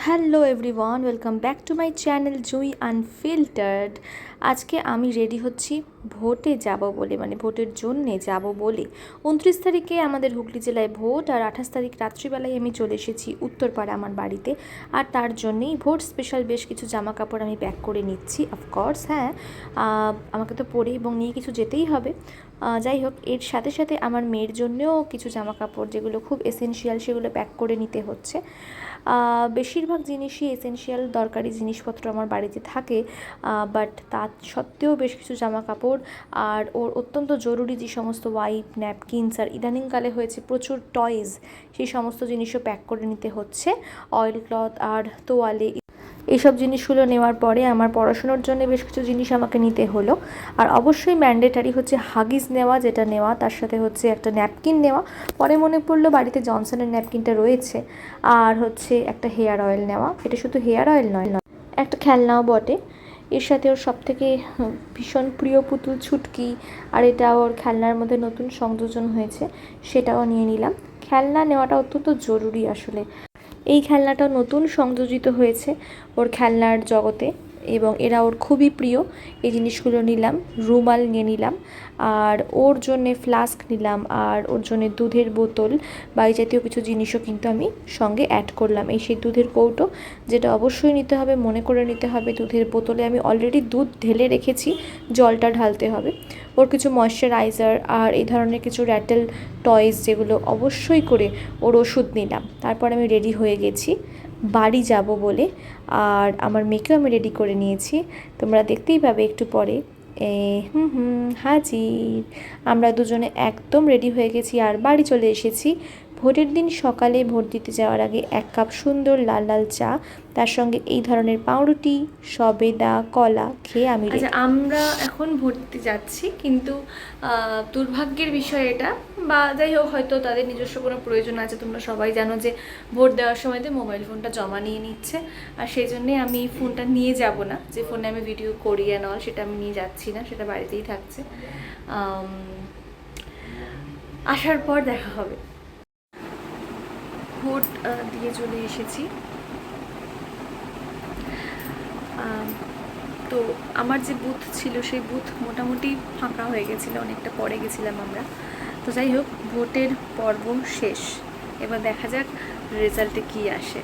Hello everyone, welcome back to my channel Jui unfiltered. আজকে আমি ready হচ্ছি ভোটে যাব বলে, মানে ভোটের জন্যে যাব বলে। 29 তারিখে আমাদের হুগলি জেলায় ভোট, আর 28 তারিখ রাত্রিবেলায় আমি চলে এসেছি উত্তরপাড়া আমার বাড়িতে। আর তার জন্যেই ভোট স্পেশাল বেশ কিছু জামা কাপড় আমি প্যাক করে নিচ্ছি। অফকোর্স হ্যাঁ, আমাকে তো পরে এবং নিয়ে কিছু যেতেই হবে। যাই হোক, এর সাথে সাথে আমার মেয়ের জন্যেও কিছু জামা কাপড় যেগুলো খুব এসেনশিয়াল সেগুলো প্যাক করে নিতে হচ্ছে। বেশিরভাগ জিনিসই এসেনশিয়াল দরকারি জিনিসপত্র আমার বাড়িতে থাকে, বাট তা সত্ত্বেও বেশ কিছু জামা কাপড় আর ওর অত্যন্ত জরুরি যে সমস্ত ওয়াইপ, ন্যাপকিনস আর ইদানিংকালে হয়েছে প্রচুর টয়েস, সেই সমস্ত জিনিসও প্যাক করে নিতে হচ্ছে। অয়েল ক্লথ আর তোয়ালে, এইসব জিনিসগুলো নেওয়ার পরে আমার পড়াশোনার জন্য বেশ কিছু জিনিস আমাকে নিতে হলো। আর অবশ্যই ম্যান্ডেটারি হচ্ছে হাগিস নেওয়া, যেটা নেওয়া, তার সাথে হচ্ছে একটা ন্যাপকিন নেওয়া। পরে মনে পড়লো বাড়িতে জনসনের ন্যাপকিনটা রয়েছে। আর হচ্ছে একটা হেয়ার অয়েল নেওয়া, এটা শুধু হেয়ার অয়েল নয়, একটা খেলনাও বটে। এর সাথে ওর সবথেকে ভীষণ প্রিয় পুতুল ছুটকি, আর এটা ওর খেলনার মধ্যে নতুন সংযোজন হয়েছে, সেটাও নিয়ে নিলাম। খেলনা নেওয়াটা অত্যন্ত জরুরি আসলে। এই খেলনাটাও নতুন সংযোজিত হয়েছে ওর খেলনার জগতে এবং এরা ওর খুবই প্রিয়। এই জিনিসগুলো নিলাম। রুমাল নিয়ে নিলাম, আর ওর জন্যে ফ্লাস্ক নিলাম, আর ওর জন্যে দুধের বোতল বা এই জাতীয় কিছু জিনিসও কিন্তু আমি সঙ্গে অ্যাড করলাম। এই সেই দুধের কৌটো, যেটা অবশ্যই নিতে হবে, মনে করে নিতে হবে। দুধের বোতলে আমি অলরেডি দুধ ঢেলে রেখেছি, জলটা ঢালতে হবে। ওর কিছু ময়শ্চারাইজার আর এই ধরনের কিছু র্যাটেল টয়েস, যেগুলো অবশ্যই করে। ওর ওষুধ নিলাম। তারপর আমি রেডি হয়ে গেছি বাড়ি যাব বলে। আর আমার মেয়েকেও আমি রেডি করে নিয়েছি, তোমরা দেখতেই পাবে একটু পরে। হাজির, আমরা দুজনে একদম রেডি হয়ে গেছি আর বাড়ি চলে এসেছি। ভোটের দিন সকালে ভোট দিতে যাওয়ার আগে 1 কাপ সুন্দর লাল লাল চা, তার সঙ্গে এই ধরনের পাউরুটি, সবেদা, কলা খেয়ে আমি আমরা এখন ভোট দিতে যাচ্ছি। কিন্তু দুর্ভাগ্যের বিষয় এটা, বা যাই হোক, হয়তো তাদের নিজস্ব কোনো প্রয়োজন আছে। তোমরা সবাই জানো যে ভোট দেওয়ার সময়তে মোবাইল ফোনটা জমা নিয়ে নিচ্ছে, আর সেই জন্যে আমি ফোনটা নিয়ে যাব না। যে ফোনে আমি ভিডিও করি অ্যান্ড অল, সেটা আমি নিয়ে যাচ্ছি না, সেটা বাড়িতেই থাকছে। আসার পর দেখা হবে। ভোট দিয়ে চলে এসেছি। তো আমার যে বুথ ছিল সেই বুথ মোটামুটি ফাঁকা হয়ে গেছিলো, অনেকটা পরে গেছিলাম আমরা। তো যাই হোক, ভোটের পর্ব শেষ। এবার দেখা যাক রেজাল্টে কী আসে।